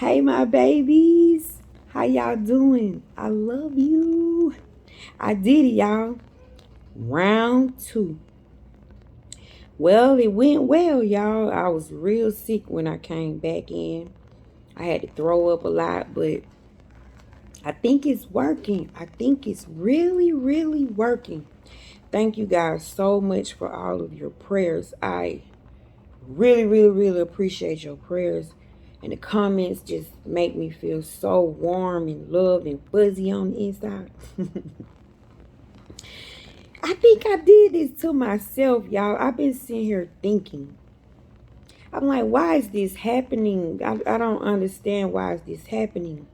Hey, my babies. How y'all doing? I love you. I did it, y'all. Round two. Well, it went well, y'all. I was real sick when I came back in. I had to throw up a lot, but I think it's working. I think it's really, really working. Thank you guys so much for all of your prayers. I really, really, really appreciate your prayers. And the comments just make me feel so warm and loved and fuzzy on the inside. I think I did this to myself, y'all. I've been sitting here thinking. I'm like, why is this happening? I don't understand why is this happening.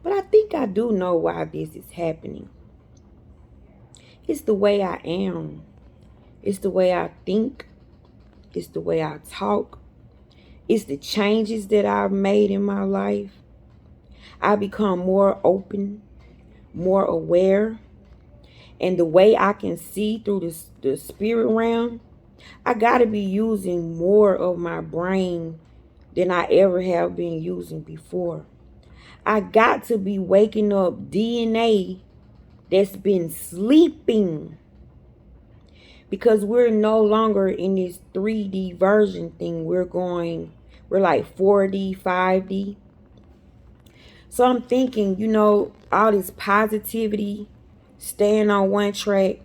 But I think I do know why this is happening. It's the way I am. It's the way I think. It's the way I talk. It's the changes that I've made in my life. I become more open, more aware. And the way I can see through the spirit realm, I got to be using more of my brain than I ever have been using before. I got to be waking up DNA that's been sleeping, because we're no longer in this 3D version thing. We're like 4D, 5D. So I'm thinking, all this positivity, staying on one track,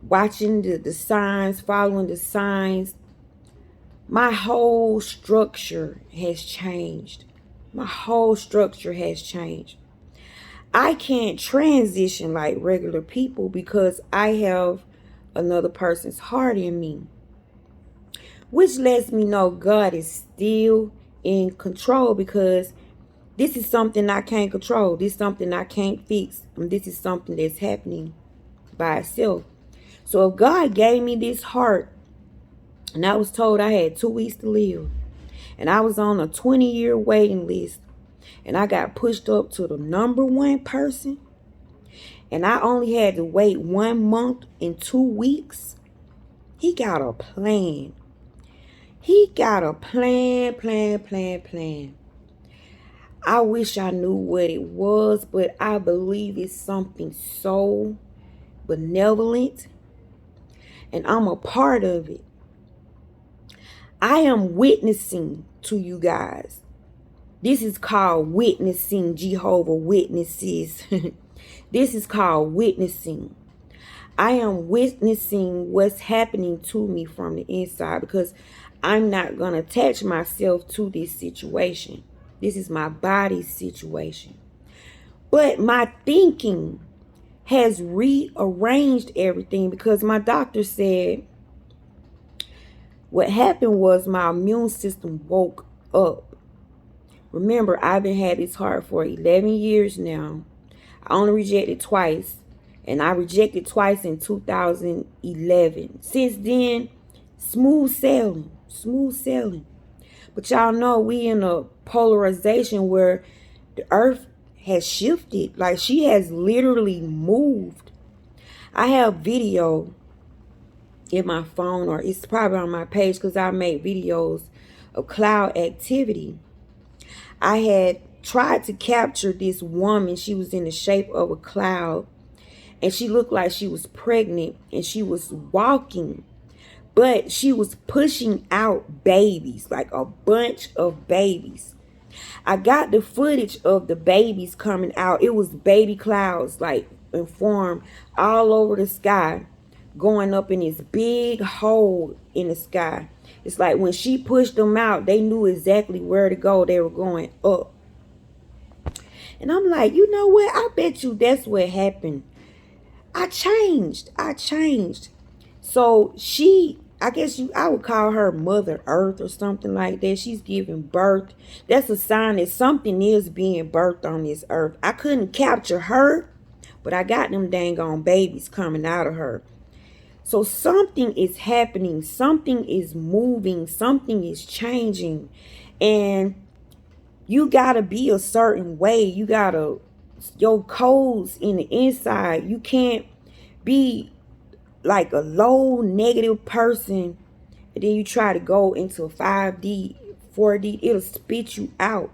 watching the signs, following the signs. My whole structure has changed. My whole structure has changed. I can't transition like regular people because I have another person's heart in me, which lets me know God is still in control, because this is something I can't control. This is something I can't fix. And this is something that's happening by itself. So if God gave me this heart, and I was told I had 2 weeks to live, and I was on a 20-year waiting list, and I got pushed up to the number one person, and I only had to wait 1 month and 2 weeks, he got a plan. He got a plan. I wish I knew what it was, but I believe it's something so benevolent, and I'm a part of it. I am witnessing to you guys. This is called witnessing, Jehovah Witnesses. This is called witnessing. I am witnessing what's happening to me from the inside, because I'm not going to attach myself to this situation. This is my body's situation. But my thinking has rearranged everything, because my doctor said what happened was my immune system woke up. Remember, I've been had this heart for 11 years now. I only rejected twice, and I rejected twice in 2011. Since then, smooth sailing. But y'all know we in a polarization where the earth has shifted. Like, she has literally moved. I have video in my phone, or it's probably on my page, because I made videos of cloud activity. I had tried to capture this woman. She was in the shape of a cloud, and she looked like she was pregnant, and she was walking, but she was pushing out babies, like a bunch of babies. I got the footage of the babies coming out. It was baby clouds, like in form, all over the sky, going up in this big hole in the sky. It's like when she pushed them out, they knew exactly where to go. They were going up. And I'm like, you know what? I bet you that's what happened. I changed. So I guess I would call her Mother Earth or something like that. She's giving birth. That's a sign that something is being birthed on this earth. I couldn't capture her, but I got them dang on babies coming out of her. So something is happening. Something is moving. Something is changing. And you got to be a certain way. Your codes in the inside. You can't be like a low negative person, and then you try to go into 5D, 4D, it'll spit you out.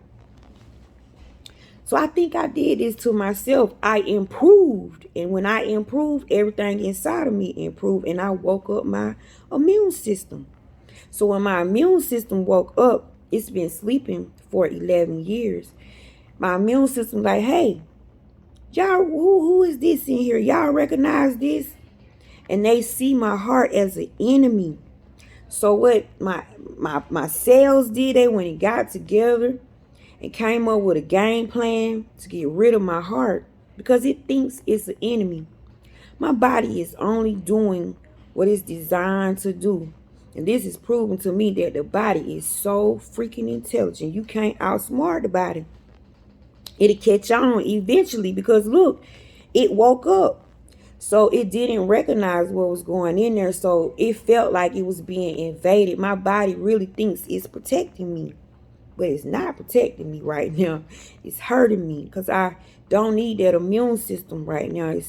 So I think I did this to myself. I improved. And when I improved, everything inside of me improved. And I woke up my immune system. So when my immune system woke up, it's been sleeping for 11 years. My immune system like, hey, y'all, who is this in here? Y'all recognize this? And they see my heart as an enemy. So what my cells did, they when it got together and came up with a game plan to get rid of my heart because it thinks it's an enemy. My body is only doing what it's designed to do. And this is proven to me that the body is so freaking intelligent. You can't outsmart the body. It'll catch on eventually because look, it woke up. So it didn't recognize what was going in there. So it felt like it was being invaded. My body really thinks it's protecting me. But it's not protecting me right now. It's hurting me because I don't need that immune system right now.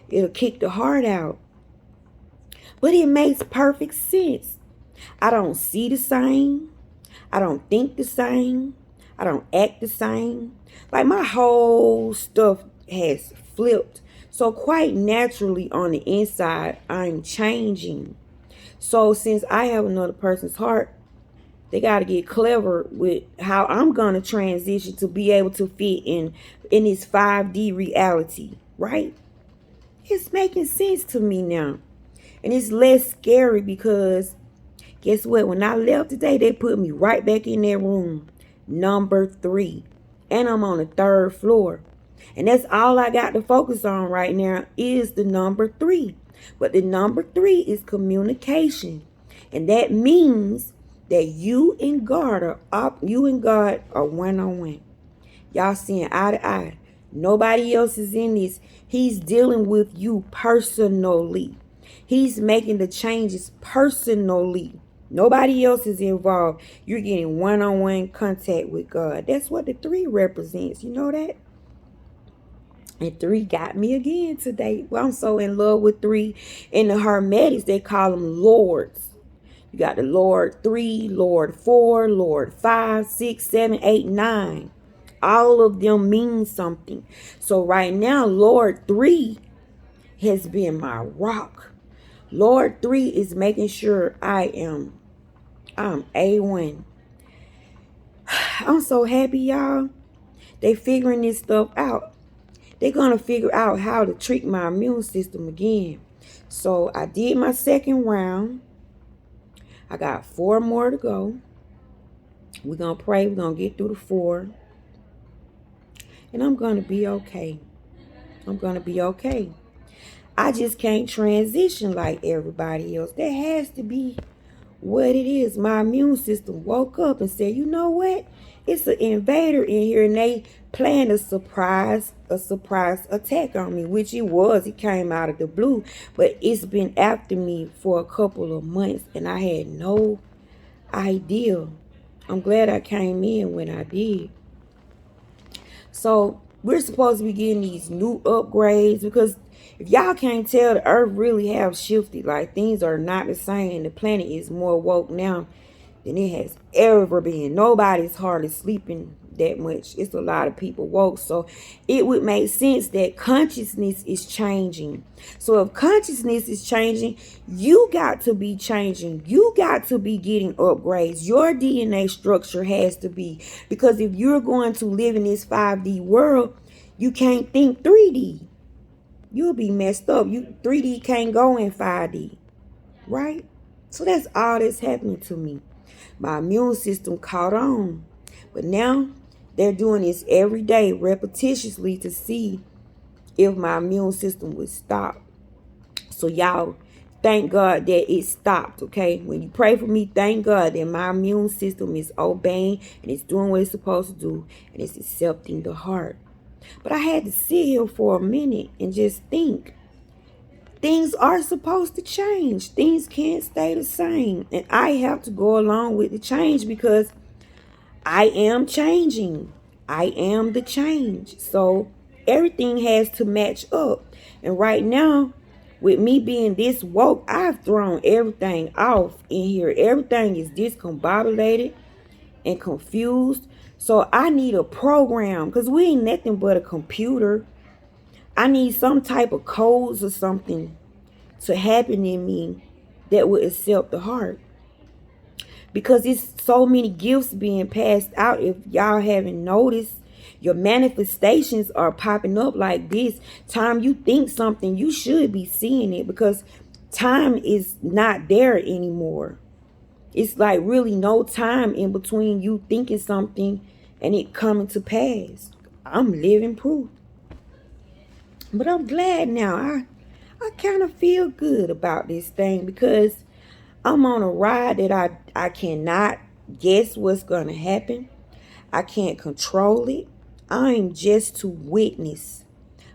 It'll kick the heart out. But it makes perfect sense. I don't see the same. I don't think the same. I don't act the same. Like my whole stuff has flipped. So quite naturally on the inside, I'm changing. So since I have another person's heart, they got to get clever with how I'm going to transition to be able to fit in this 5D reality, right? It's making sense to me now. And it's less scary because guess what? When I left today, they put me right back in that room, number 3. And I'm on the 3rd floor. And that's all I got to focus on right now is the number 3. But the number 3 is communication. And that means that you and God are one-on-one. Y'all seeing eye to eye. Nobody else is in this. He's dealing with you personally. He's making the changes personally. Nobody else is involved. You're getting one-on-one contact with God. That's what the 3 represents. You know that? And 3 got me again today. Well, I'm so in love with 3. In the Hermetics, they call them lords. You got the Lord 3, Lord 4, Lord 5, 6, 7, 8, 9. All of them mean something. So right now, Lord 3 has been my rock. Lord 3 is making sure I'm A1. I'm so happy, y'all. They figuring this stuff out. They're going to figure out how to trick my immune system again. So I did my 2nd round. I got 4 more to go. We're going to pray. We're going to get through the 4. And I'm going to be okay. I'm going to be okay. I just can't transition like everybody else. That has to be what it is. My immune system woke up and said, you know what? It's an invader in here. And they planned a surprise attack on me, which it was. It came out of the blue. But it's been after me for a couple of months. And I had no idea. I'm glad I came in when I did. So we're supposed to be getting these new upgrades because if y'all can't tell, the earth really have shifted. Like things are not the same. The planet is more woke now than it has ever been. Nobody's hardly sleeping that much. It's a lot of people woke. So it would make sense that consciousness is changing. So if consciousness is changing, you got to be changing. You got to be getting upgrades. Your DNA structure has to be. Because if you're going to live in this 5D world, you can't think 3D. You'll be messed up. 3D can't go in 5D. Right? So that's all that's happening to me. My immune system caught on. But now they're doing this every day, repetitiously, to see if my immune system would stop. So y'all, thank God that it stopped, okay? When you pray for me, thank God that my immune system is obeying and it's doing what it's supposed to do and it's accepting the heart. But I had to sit here for a minute and just think. Things are supposed to change. Things can't stay the same. And I have to go along with the change because I am changing. I am the change. So everything has to match up. And right now, with me being this woke, I've thrown everything off in here. Everything is discombobulated. and confused. So I need a program, because we ain't nothing but a computer. I need some type of codes or something to happen in me that will accept the heart. Because it's so many gifts being passed out. If y'all haven't noticed, your manifestations are popping up like this. Time you think something, you should be seeing it, because time is not there anymore. It's like really no time in between you thinking something and it coming to pass. I'm living proof. But I'm glad now. I kind of feel good about this thing, because I'm on a ride that I cannot guess what's going to happen. I can't control it. I'm just to witness.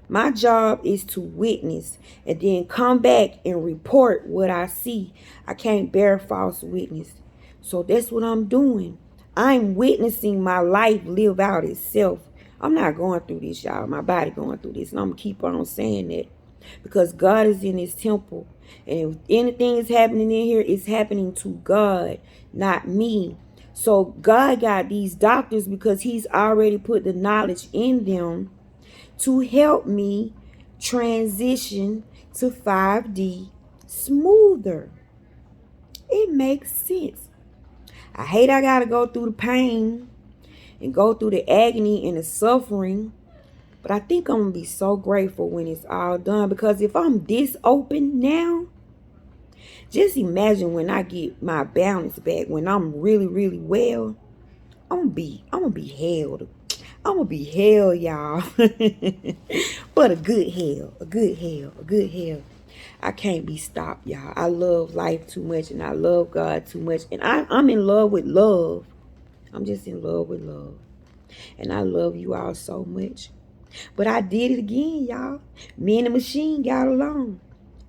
My job is to witness and then come back and report what I see. I can't bear false witness. So that's what I'm doing. I'm witnessing my life live out itself. I'm not going through this, y'all. My body going through this. And I'm going to keep on saying that. Because God is in his temple. And if anything is happening in here, it's happening to God, not me. So God got these doctors because he's already put the knowledge in them to help me transition to 5D smoother. It makes sense. I hate I got to go through the pain and go through the agony and the suffering. But I think I'm going to be so grateful when it's all done. Because if I'm this open now, just imagine when I get my balance back, when I'm really, really well, I'm gonna be held. I'm gonna be hell, y'all. But a good hell, a good hell, a good hell. I can't be stopped, y'all. I love life too much, and I love God too much. And I'm in love with love. I'm just in love with love. And I love you all so much. But I did it again, y'all. Me and the machine got along.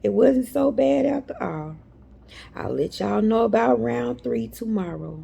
It wasn't so bad after all. I'll let y'all know about round 3 tomorrow.